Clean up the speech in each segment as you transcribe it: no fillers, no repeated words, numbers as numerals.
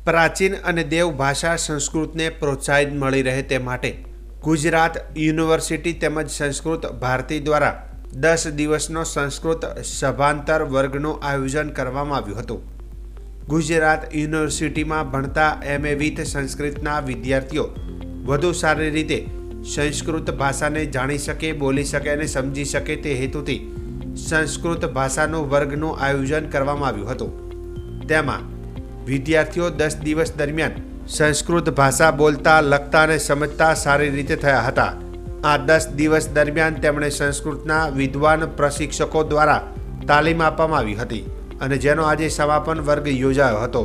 પ્રાચીન અને દેવ ભાષા સંસ્કૃતને પ્રોત્સાહન મળી રહે તે માટે ગુજરાત યુનિવર્સિટી તેમજ સંસ્કૃત ભારતી દ્વારા 10 દિવસનો સંસ્કૃત સભાંતર વર્ગનું આયોજન કરવામાં આવ્યું હતું। ગુજરાત યુનિવર્સિટીમાં ભણતા MA વિથ સંસ્કૃતના વિદ્યાર્થીઓ વધુ સારી રીતે સંસ્કૃત ભાષાને જાણી શકે, બોલી શકે અને સમજી શકે તે હેતુથી સંસ્કૃત ભાષાનો વર્ગનું આયોજન કરવામાં આવ્યું હતું। તેમાં વિદ્યાર્થીઓ 10 દિવસ દરમિયાન સંસ્કૃત ભાષા બોલતા, લખતા અને સમજતા સારી રીતે થયા હતા। આ 10 દિવસ દરમિયાન તેમણે સંસ્કૃતના વિદ્વાન પ્રશિક્ષકો દ્વારા તાલીમ આપવામાં આવી હતી અને જેનો આજે સમાપન વર્ગ યોજાયો હતો।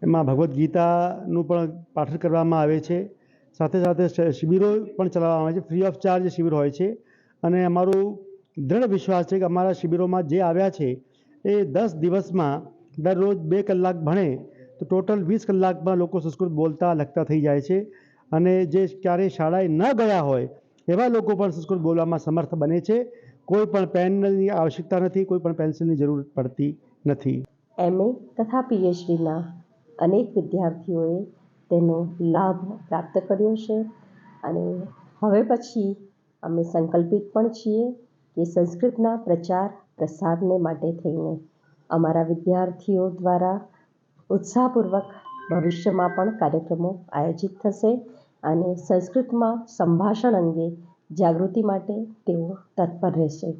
એમાં ભગવદ્ ગીતાનું પણ પાઠન કરવામાં આવે છે, સાથે સાથે શિબિરો પણ ચલાવવામાં આવે છે। ફ્રી ઓફ ચાર્જ શિબિર હોય છે અને અમારું દૃઢ વિશ્વાસ છે કે અમારા શિબિરોમાં જે આવ્યા છે એ 10 દિવસમાં દરરોજ 2 કલાક ભણે તો ટોટલ 20 કલાકમાં લોકો સંસ્કૃત બોલતા લખતા થઈ જાય છે અને જે ક્યારેય શાળાએ ન ગયા હોય એવા લોકો પણ સંસ્કૃત બોલવામાં સમર્થ બને છે। કોઈ પણ પેનની આવશ્યકતા નથી, કોઈ પણ પેન્સિલની જરૂર પડતી નથી। MA તથા PhDના અનેક વિદ્યાર્થીઓએ તેનો લાભ પ્રાપ્ત કર્યો છે અને હવે પછી અમે સંકલ્પિત પણ છીએ કે સંસ્કૃતના પ્રચાર પ્રસારને માટે થઈને અમારા વિદ્યાર્થીઓ દ્વારા ઉત્સાહપૂર્વક ભવિષ્યમાં પણ કાર્યક્રમો આયોજિત થશે અને સંસ્કૃતમાં સંભાષણ અંગે જાગૃતિ માટે તેઓ તત્પર રહેશે।